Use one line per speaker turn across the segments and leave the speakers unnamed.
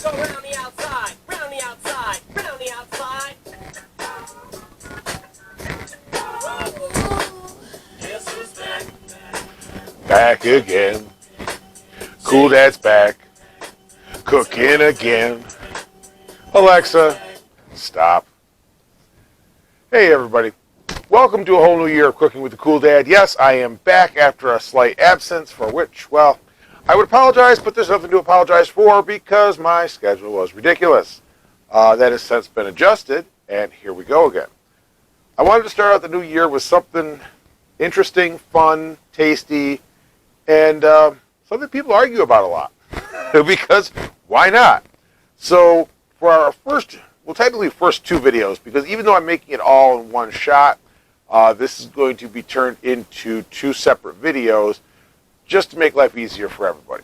go round the outside, round the outside, round the outside. Guess who's back?
Back again. Cool Dad's back. Cooking again. Alexa, stop. Hey everybody. Welcome to a whole new year of Cooking with the Cool Dad. Yes, I am back after a slight absence, for which, well, I would apologize, but there's nothing to apologize for because my schedule was ridiculous. That has since been adjusted, and here we go again. I wanted to start out the new year with something interesting, fun, tasty, and something people argue about a lot. Because why not? So for our first two videos, because even though I'm making it all in one shot, this is going to be turned into two separate videos just to make life easier for everybody.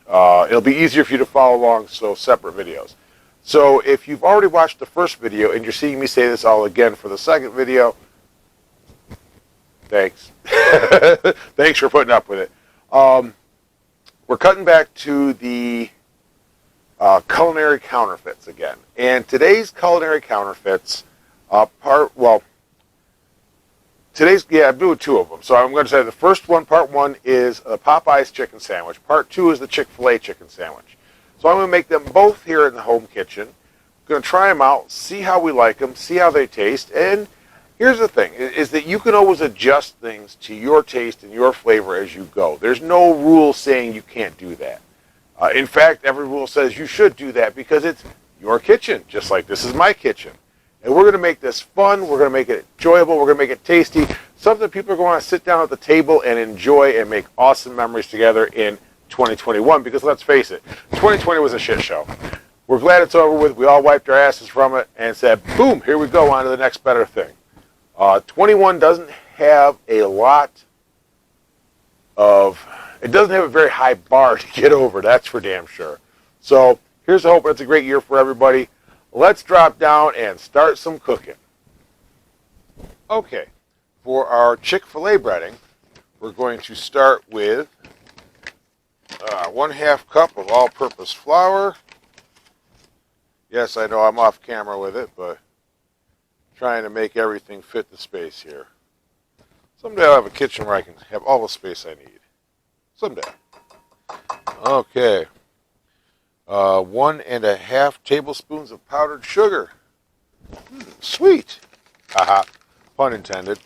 It'll be easier for you to follow along, so separate videos. So if you've already watched the first video and you're seeing me say this all again for the second video, thanks. Thanks for putting up with it. We're cutting back to the Culinary Counterfeits again. And today's Culinary Counterfeits I'm doing two of them. So I'm going to say the first one, part one, is the Popeyes chicken sandwich. Part two is the Chick-Fil-A chicken sandwich. So I'm going to make them both here in the home kitchen. I'm going to try them out, see how we like them, see how they taste. And here's the thing, is that you can always adjust things to your taste and your flavor as you go. There's no rule saying you can't do that. In fact, every rule says you should do that because it's your kitchen, just like this is my kitchen. And we're going to make this fun, we're going to make it enjoyable, we're going to make it tasty, something people are going to sit down at the table and enjoy and make awesome memories together in 2021, because let's face it, 2020 was a shit show. We're glad it's over with. We all wiped our asses from it and said, boom, here we go, on to the next better thing. 21 doesn't have a very high bar to get over, that's for damn sure. So here's a hope it's a great year for everybody. Let's drop down and start some cooking. Okay, for our Chick-Fil-A breading, we're going to start with 1/2 cup of all-purpose flour. Yes, I know I'm off camera with it, but trying to make everything fit the space here. Someday I'll have a kitchen where I can have all the space I need. Someday. Okay. 1.5 tablespoons of powdered sugar. Sweet. Haha. Pun intended.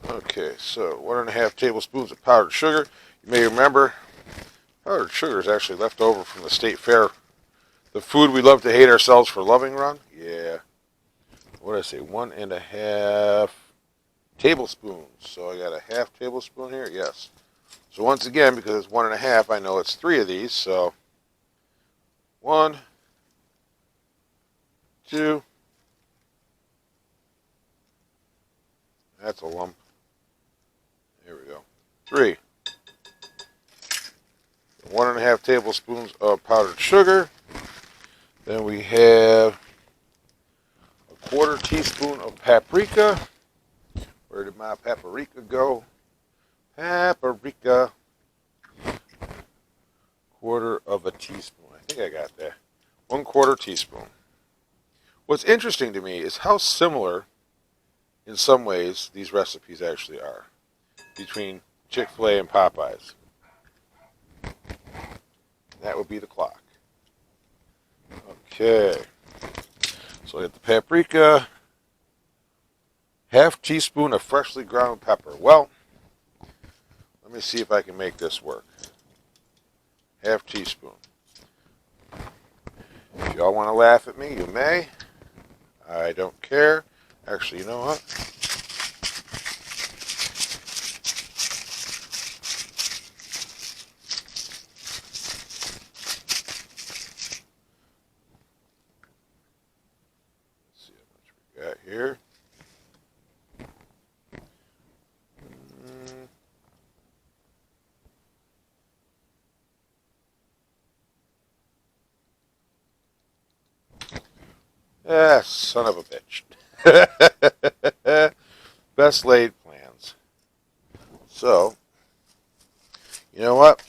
Okay, so 1.5 tablespoons of powdered sugar. You may remember, powdered sugar is actually left over from the state fair. The food we love to hate ourselves for loving run. Yeah. What did I say? 1.5 tablespoons. So I got a 1/2 tablespoon here. Yes. So once again, because it's 1.5, I know it's 3 of these. So 1, 2. That's a lump. There we go. 3. 1.5 tablespoons of powdered sugar. Then we have 1/4 teaspoon of paprika. Where did my paprika go? Paprika. 1/4 teaspoon. I think I got that. 1/4 teaspoon. What's interesting to me is how similar, in some ways, these recipes actually are between Chick-fil-A and Popeyes. That would be the clock. Okay. So I get the paprika, 1/2 teaspoon of freshly ground pepper. Well, let me see if I can make this work. 1/2 teaspoon. If y'all want to laugh at me, you may. I don't care. Actually, you know what? Let's see how much we got here. Ah, son of a bitch. Best laid plans. So, you know what?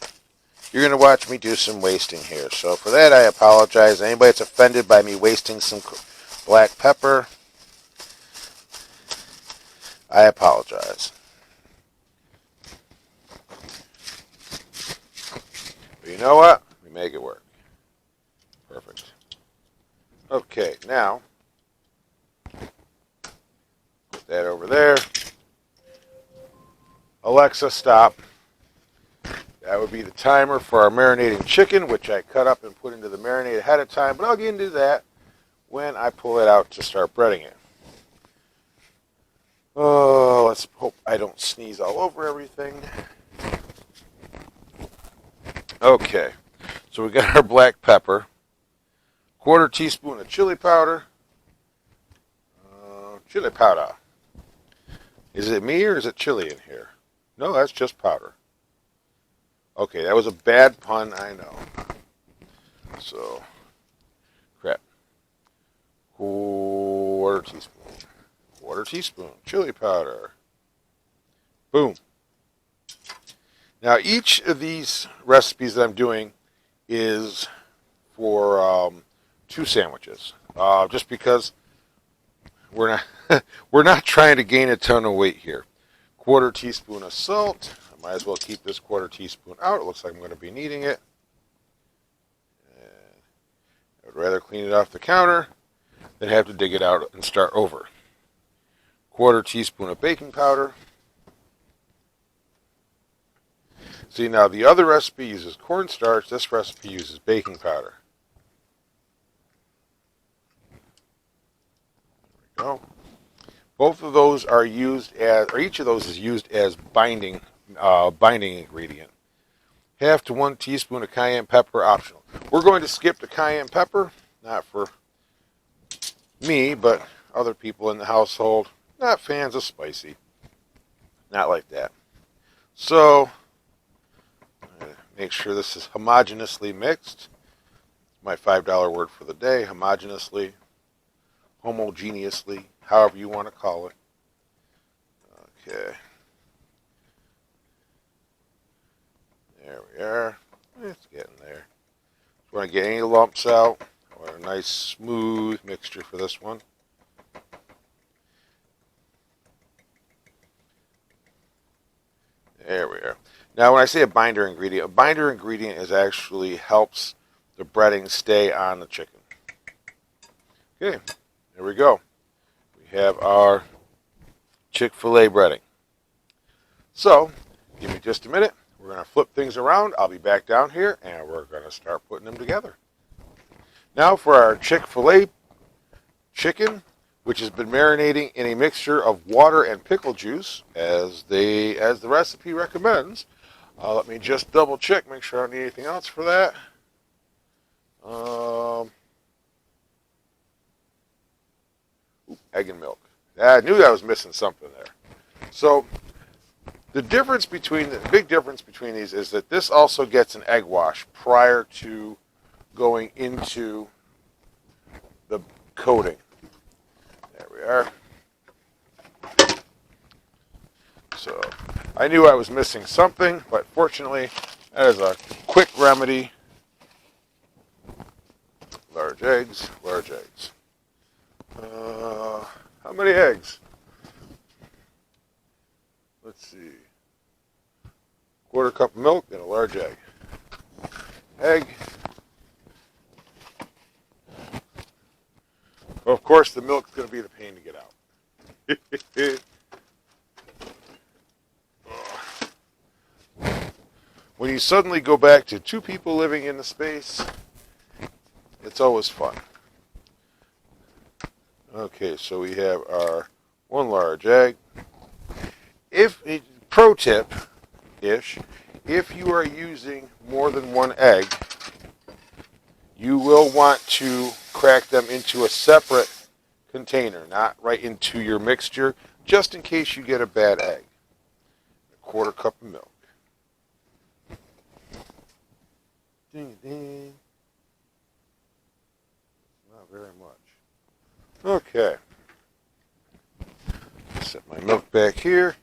you're going to watch me do some wasting here. So for that, I apologize. Anybody that's offended by me wasting some black pepper, I apologize. But you know what? We make it work. Perfect. Okay, now, put that over there. Alexa, stop. That would be the timer for our marinating chicken, which I cut up and put into the marinade ahead of time, but I'll get into that when I pull it out to start breading it. Oh, let's hope I don't sneeze all over everything. Okay, so we got our black pepper, quarter teaspoon of chili powder. Chili powder. Is it me or is it chili in here? No, that's just powder. Okay, that was a bad pun, I know. So, crap. Quarter teaspoon, chili powder. Boom. Now, each of these recipes that I'm doing is for 2 sandwiches. Just because we're not trying to gain a ton of weight here. Quarter teaspoon of salt. I might as well keep this quarter teaspoon out. It looks like I'm going to be needing it. And I would rather clean it off the counter than have to dig it out and start over. Quarter teaspoon of baking powder. See, now the other recipe uses cornstarch. This recipe uses baking powder. There we go. Both of those are used as, or each of those is used as binding ingredient. 1/2 to 1 teaspoon of cayenne pepper, optional. We're going to skip the cayenne pepper, not for me, but other people in the household, not fans of spicy. Not like that. So, make sure this is homogeneously mixed. My $5 word for the day, homogeneously, homogeneously, however you want to call it. Okay. There we are. It's getting there. Just want to get any lumps out. I want a nice smooth mixture for this one. There we are. Now when I say a binder ingredient is actually helps the breading stay on the chicken. Okay, there we go. We have our Chick-Fil-A breading. So, give me just a minute. We're going to flip things around. I'll be back down here, and we're going to start putting them together. Now for our Chick-Fil-A chicken, which has been marinating in a mixture of water and pickle juice, as the recipe recommends. Let me just double check, make sure I don't need anything else for that. Egg and milk. I knew I was missing something there. So the big difference between these is that this also gets an egg wash prior to going into the coating. There we are. So I knew I was missing something, but fortunately that is a quick remedy. Large eggs. How many eggs? Let's see. 1/4 cup of milk and a large egg. Egg. Well, of course, the milk's going to be the pain to get out. When you suddenly go back to 2 people living in the space, it's always fun. Okay, so we have our 1 large egg. Pro tip-ish, if you are using more than 1 egg, you will want to crack them into a separate container, not right into your mixture, just in case you get a bad egg. 1/4 cup of milk. Ding, ding. Not very much. Okay. Set my milk back here.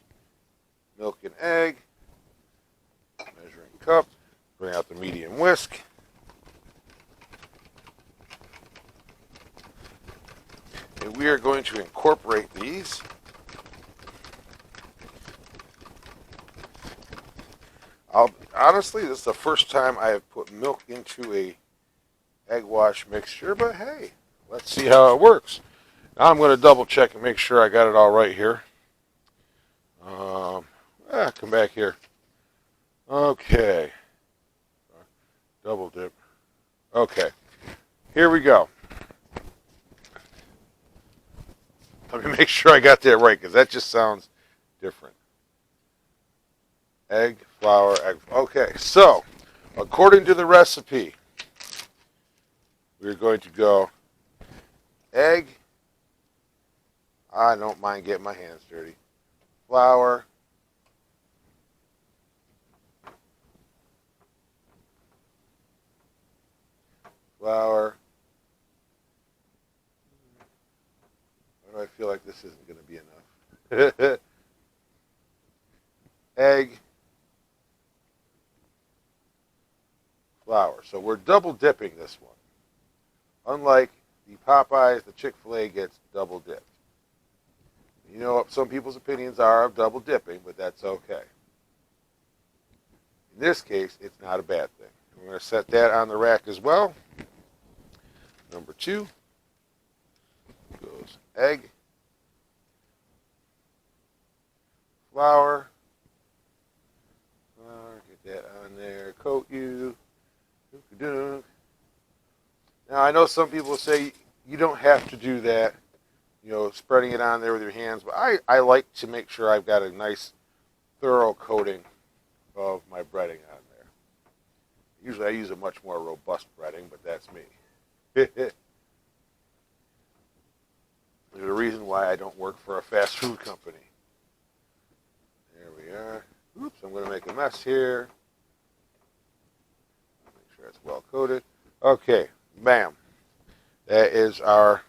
Milk and egg. Measuring cup. Bring out the medium whisk. And we are going to incorporate these. Honestly, this is the first time I have put milk into a egg wash mixture, but hey, let's see how it works. Now I'm going to double check and make sure I got it all right here. Come back here. Okay. Double dip. Okay. Here we go. Let me make sure I got that right, because that just sounds different. Egg, flour, egg. Okay, so according to the recipe, we're going to go egg. I don't mind getting my hands dirty. Flour. Flour. Why do I feel like this isn't going to be enough? Egg. Flour. So we're double dipping this one. Unlike the Popeyes, the Chick-Fil-A gets double dipped. You know what some people's opinions are of double dipping, but that's okay. In this case, it's not a bad thing. We're going to set that on the rack as well. Number 2 goes egg, flour, get that on there, coat you. Now I know some people say you don't have to do that, spreading it on there with your hands, but I like to make sure I've got a nice thorough coating of my breading on there. Usually I use a much more robust breading, but that's me. There's a reason why I don't work for a fast food company. There we are. Oops, I'm going to make a mess here. Make sure it's well coated. Okay, bam. That is our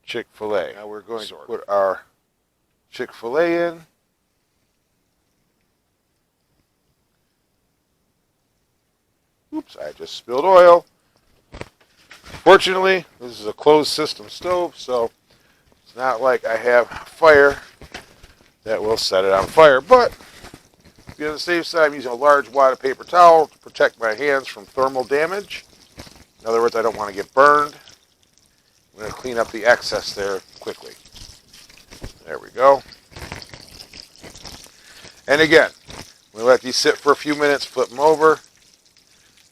Chick-fil-A. Now we're going to put our Chick-fil-A in. Oops, I just spilled oil. Fortunately, this is a closed system stove, so it's not like I have fire that will set it on fire. But to be on the safe side, I'm using a large wad of paper towel to protect my hands from thermal damage. In other words, I don't want to get burned. I'm going to clean up the excess there quickly. There we go. And again, we let these sit for a few minutes, flip them over,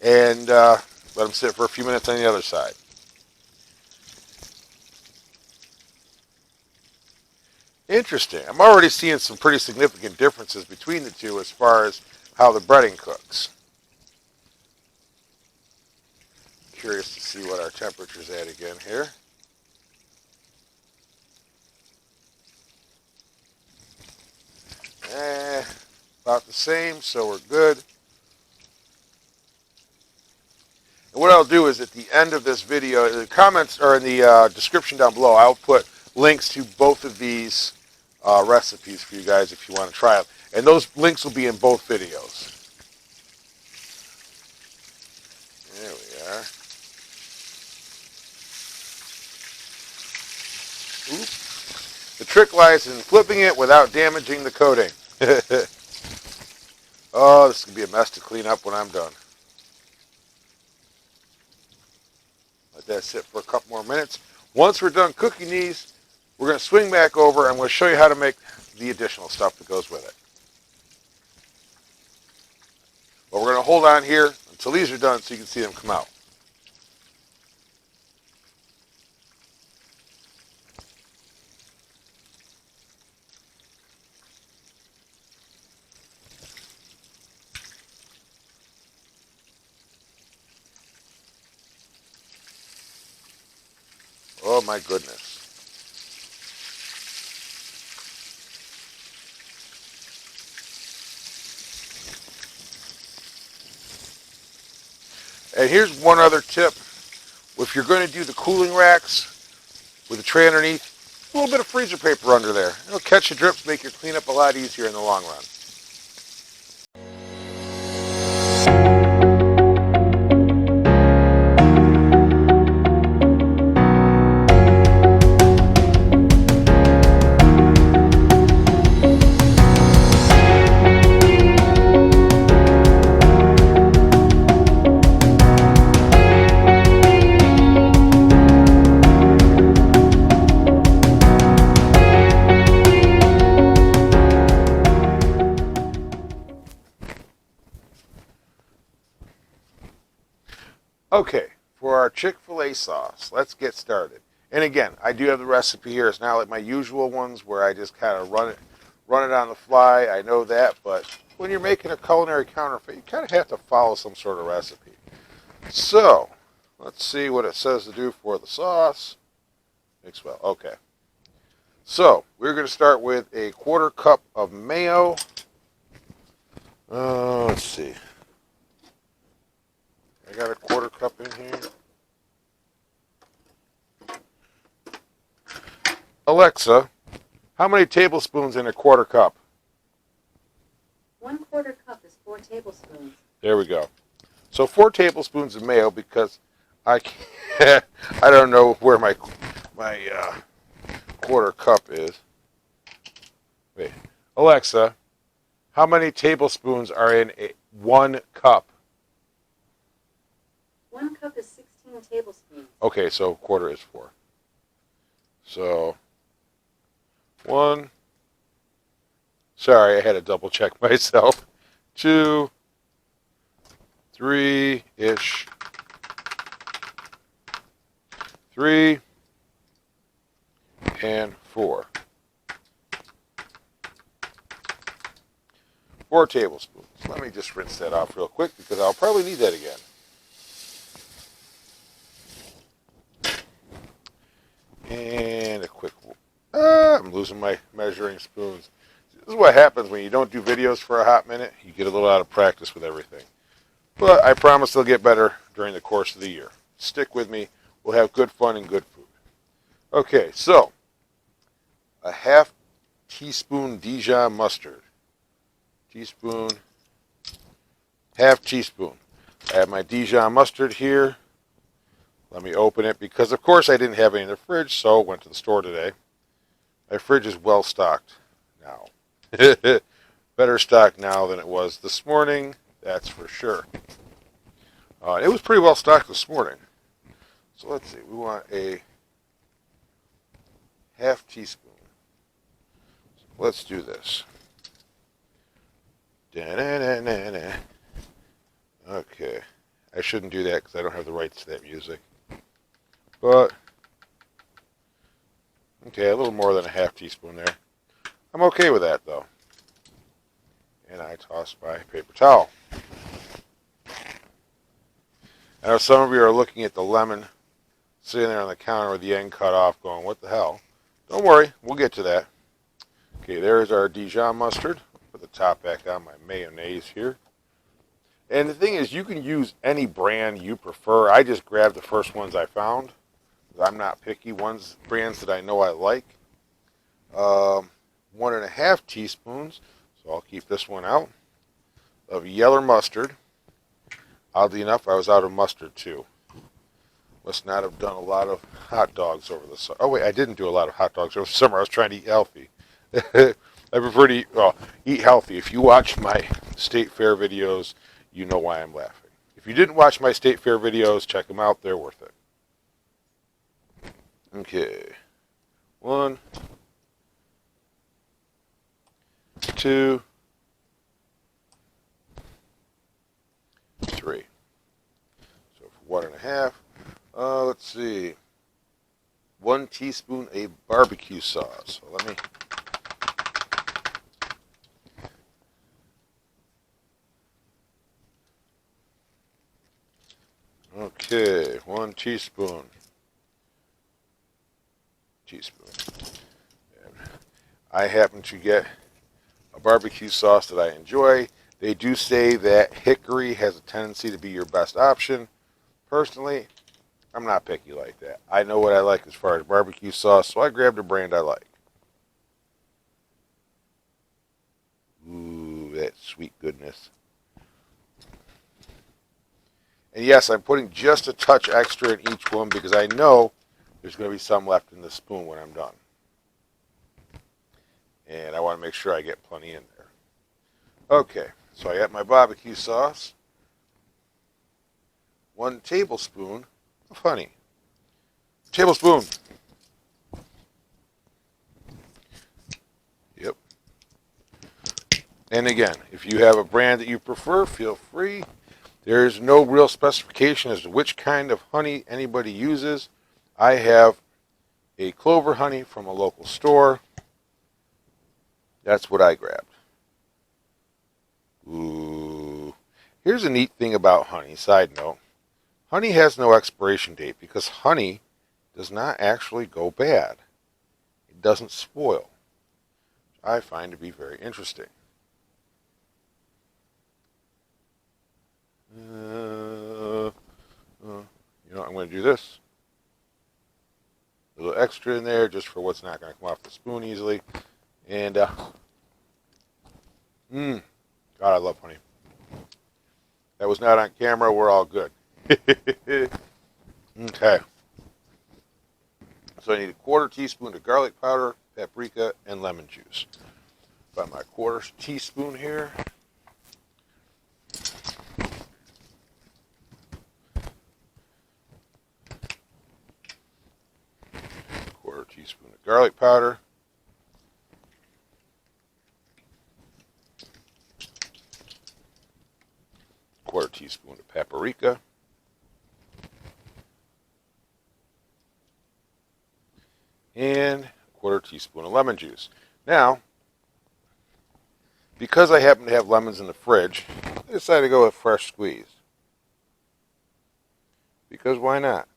and let them sit for a few minutes on the other side. Interesting. I'm already seeing some pretty significant differences between the two as far as how the breading cooks. Curious to see what our temperature's at again here. About the same, so we're good. And what I'll do is at the end of this video, the comments are in the description down below. I'll put links to both of these recipes for you guys if you want to try them. And those links will be in both videos. There we are. Oops. The trick lies in flipping it without damaging the coating. Oh, this is going to be a mess to clean up when I'm done. Let that sit for a couple more minutes. Once we're done cooking these, we're going to swing back over and I'm going to show you how to make the additional stuff that goes with it. But we're going to hold on here until these are done so you can see them come out. Oh my goodness. And here's one other tip. If you're going to do the cooling racks with a tray underneath, a little bit of freezer paper under there. It'll catch the drips, make your cleanup a lot easier in the long run. Okay, for our Chick-fil-A sauce, let's get started. And again, I do have the recipe here. It's not like my usual ones where I just kind of run it on the fly. I know that, but when you're making a culinary counterfeit, you kind of have to follow some sort of recipe. So, let's see what it says to do for the sauce. Mix well. Okay. So, we're going to start with a 1/4 cup of mayo. Let's see. I got a 1/4 cup in here. Alexa, how many tablespoons in a 1/4 cup?
1/4 cup is 4 tablespoons.
There we go. So 4 tablespoons of mayo because I can't, I don't know where my 1/4 cup is. Wait, Alexa, how many tablespoons are in 1 cup?
1 cup is 16 tablespoons.
Okay, so 1/4 is 4. So 1. Sorry, I had to double check myself. 2, 3-ish. 3 and 4. 4 tablespoons. Let me just rinse that off real quick because I'll probably need that again. And a quick, I'm losing my measuring spoons. This is what happens when you don't do videos for a hot minute. You get a little out of practice with everything. But I promise they'll get better during the course of the year. Stick with me. We'll have good fun and good food. Okay, so a 1/2 teaspoon Dijon mustard. Teaspoon, 1/2 teaspoon. I have my Dijon mustard here. Let me open it because, of course, I didn't have any in the fridge, so went to the store today. My fridge is well stocked now. Better stocked now than it was this morning, that's for sure. It was pretty well stocked this morning. So let's see, we want a 1/2 teaspoon. So let's do this. Da-na-na-na-na. Okay, I shouldn't do that because I don't have the rights to that music. But, okay, a little more than a 1/2 teaspoon there. I'm okay with that, though. And I toss my paper towel. I know some of you are looking at the lemon sitting there on the counter with the end cut off going, what the hell? Don't worry, we'll get to that. Okay, there's our Dijon mustard. Put the top back on my mayonnaise here. And the thing is, you can use any brand you prefer. I just grabbed the first ones I found. I'm not picky. Brands that I know I like. 1.5 teaspoons, so I'll keep this one out, of yellow mustard. Oddly enough, I was out of mustard too. Must not have done a lot of hot dogs over the summer. Oh wait, I didn't do a lot of hot dogs over the summer. I was trying to eat healthy. I prefer to eat healthy. If you watch my state fair videos, you know why I'm laughing. If you didn't watch my state fair videos, check them out. They're worth it. Okay. 1, 2, 3. So for 1.5, let's see. 1 teaspoon of barbecue sauce. So let me. Okay, 1 teaspoon. And I happen to get a barbecue sauce that I enjoy. They do say that hickory has a tendency to be your best option. Personally, I'm not picky like that. I know what I like as far as barbecue sauce, so I grabbed a brand I like. Ooh, that sweet goodness. And yes, I'm putting just a touch extra in each one because I know there's going to be some left in the spoon when I'm done. And I want to make sure I get plenty in there. Okay, so I got my barbecue sauce. 1 tablespoon of honey. Tablespoon. Yep. And again, if you have a brand that you prefer, feel free. There's no real specification as to which kind of honey anybody uses. I have a clover honey from a local store. That's what I grabbed. Ooh. Here's a neat thing about honey, side note. Honey has no expiration date because honey does not actually go bad. It doesn't spoil, which I find to be very interesting. You know, I'm going to do this. A little extra in there just for what's not going to come off the spoon easily. And, God, I love honey. That was not on camera. We're all good. Okay. So I need a 1/4 teaspoon of garlic powder, paprika, and lemon juice. Got my 1/4 teaspoon here. 1/4 teaspoon of garlic powder. Quarter teaspoon of paprika. And 1/4 teaspoon of lemon juice. Now, because I happen to have lemons in the fridge, I decided to go with fresh squeezed. Because why not?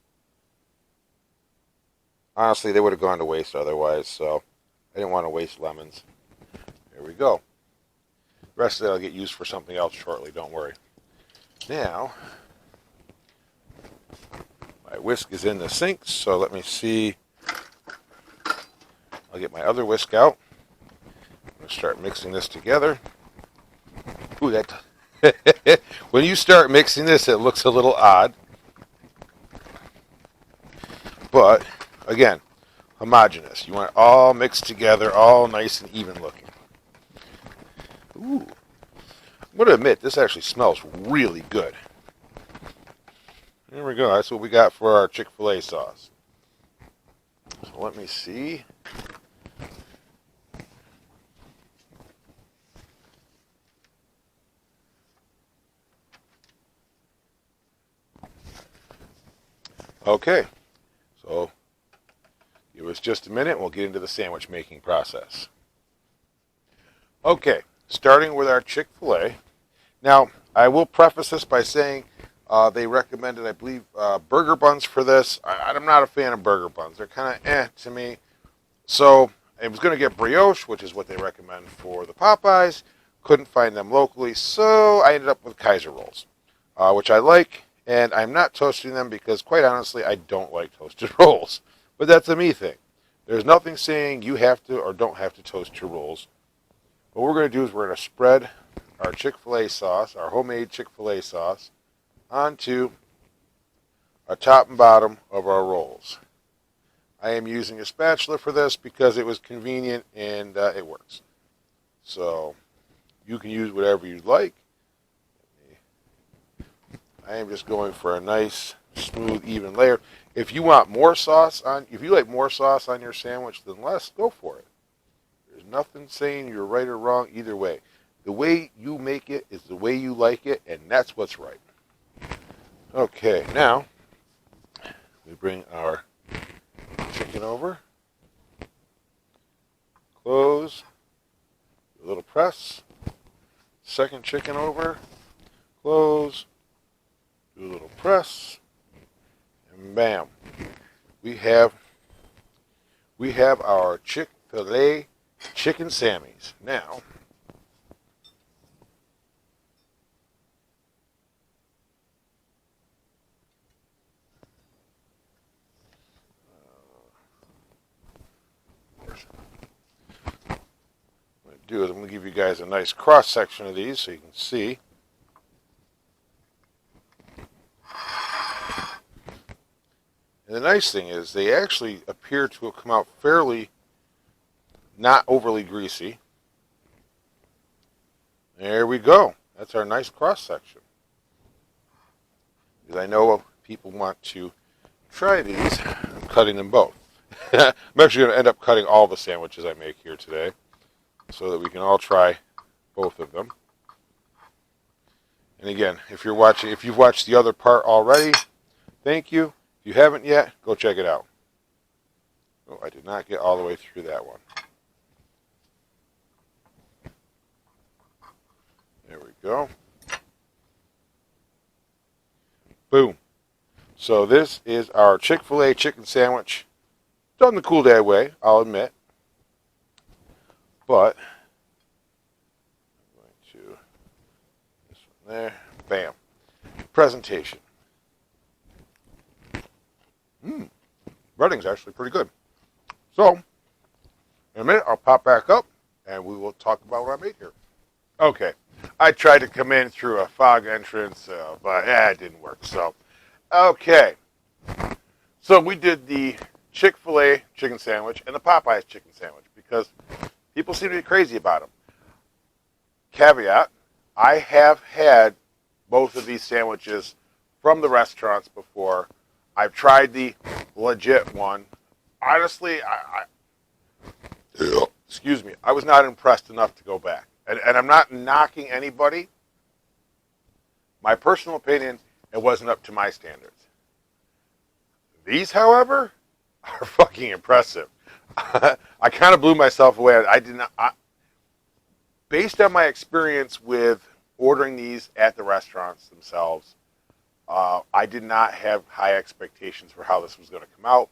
Honestly, they would have gone to waste otherwise, so I didn't want to waste lemons. There we go. The rest of that will get used for something else shortly, don't worry. Now, my whisk is in the sink, so let me see. I'll get my other whisk out. I'm going to start mixing this together. Ooh, that. When you start mixing this, it looks a little odd. But, again, homogeneous. You want it all mixed together, all nice and even looking. Ooh. I'm going to admit, this actually smells really good. There we go. That's what we got for our Chick-Fil-A sauce. So let me see. Okay. So give us just a minute. We'll get into the sandwich making process. Okay. Starting with our Chick-fil-A. Now, I will preface this by saying they recommended, I believe, burger buns for this. I'm not a fan of burger buns. They're kind of to me. So I was going to get brioche, which is what they recommend for the Popeyes. Couldn't find them locally, so I ended up with Kaiser rolls, which I like. And I'm not toasting them because, quite honestly, I don't like toasted rolls. But that's a me thing. There's nothing saying you have to or don't have to toast your rolls. What we're going to do is we're going to spread our Chick-fil-A sauce, our homemade Chick-fil-A sauce, onto a top and bottom of our rolls. I am using a spatula for this because it was convenient and it works. So you can use whatever you'd like. I am just going for a nice, smooth, even layer. If you want more sauce on, if you like more sauce on your sandwich than less, go for it. There's nothing saying you're right or wrong either way. The way you make it is the way you like it, and that's what's right. Okay, now we bring our chicken over, close, do a little press, second chicken over, close, do a little press, and bam, we have our Chick-fil-A chicken Sammies. Now, I'm going to give you guys a nice cross section of these so you can see. And the nice thing is they actually appear to have come out fairly not overly greasy. There we go. That's our nice cross section. Because I know people want to try these. I'm cutting them both. I'm actually going to end up cutting all the sandwiches I make here today, so that we can all try both of them. And again, if you've watched the other part already, thank you. If you haven't yet, go check it out. Oh, I did not get all the way through that one. There we go. Boom. So this is our Chick-fil-A chicken sandwich. Done the cool dad way, I'll admit. But I'm going to this one there. Bam. Presentation. Breading's actually pretty good. So, in a minute, I'll pop back up and we will talk about what I made here. Okay. I tried to come in through a fog entrance, but it didn't work. So, okay. So we did the Chick-fil-A chicken sandwich and the Popeyes chicken sandwich because people seem to be crazy about them. Caveat, I have had both of these sandwiches from the restaurants before. I've tried the legit one. Honestly, excuse me, I was not impressed enough to go back. And I'm not knocking anybody. My personal opinion, it wasn't up to my standards. These, however, are fucking impressive. I kind of blew myself away. Based on my experience with ordering these at the restaurants themselves, I did not have high expectations for how this was going to come out.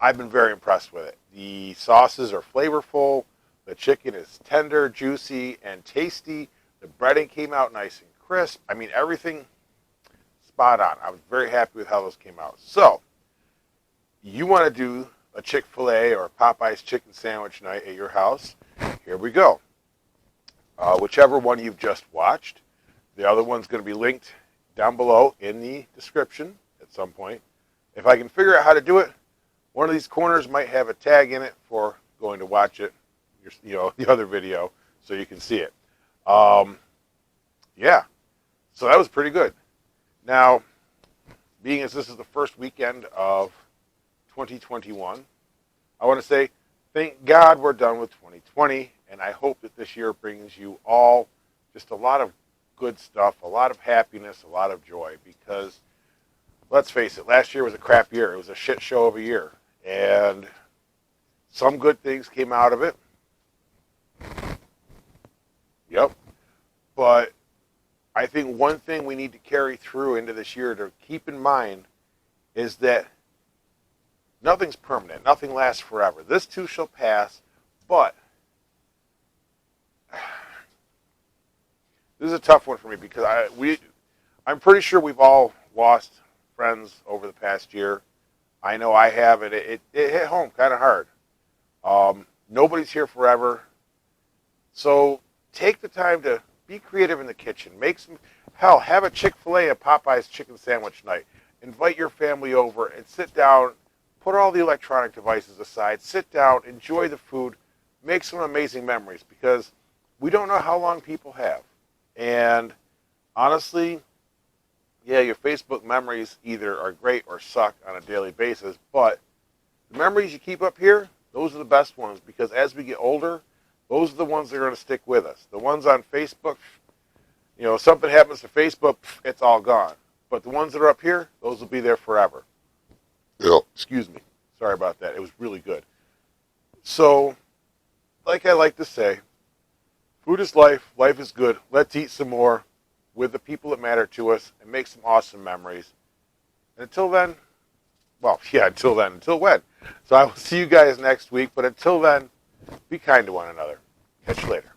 I've been very impressed with it. The sauces are flavorful. The chicken is tender, juicy, and tasty. The breading came out nice and crisp. I mean, everything spot on. I was very happy with how those came out. So, you want to do a Chick-fil-A or Popeyes chicken sandwich night at your house? Here we go. Whichever one you've just watched. The other one's going to be linked down below in the description at some point. If I can figure out how to do it, one of these corners might have a tag in it for going to watch it, the other video, so you can see it. Yeah, so that was pretty good. Now, being as this is the first weekend of 2021, I want to say thank God we're done with 2020, and I hope that this year brings you all just a lot of good stuff, a lot of happiness, a lot of joy, because let's face it, last year was a crap year. It was a shit show of a year, and some good things came out of it. Yep. But I think one thing we need to carry through into this year to keep in mind is that nothing's permanent. Nothing lasts forever. This too shall pass, but this is a tough one for me because I'm pretty sure we've all lost friends over the past year. I know I have, and it hit home kind of hard. Nobody's here forever. So take the time to be creative in the kitchen. Have a Chick-fil-A and Popeyes chicken sandwich night. Invite your family over and sit down, put all the electronic devices aside, sit down, enjoy the food, make some amazing memories, because we don't know how long people have. And honestly, yeah, your Facebook memories either are great or suck on a daily basis, but the memories you keep up here, those are the best ones, because as we get older, those are the ones that are going to stick with us. The ones on Facebook, something happens to Facebook, it's all gone. But the ones that are up here, those will be there forever. Yep. Excuse me. Sorry about that. It was really good. So, like I like to say, food is life. Life is good. Let's eat some more with the people that matter to us and make some awesome memories. And until then, until when? So I will see you guys next week. But until then, be kind to one another. Catch you later.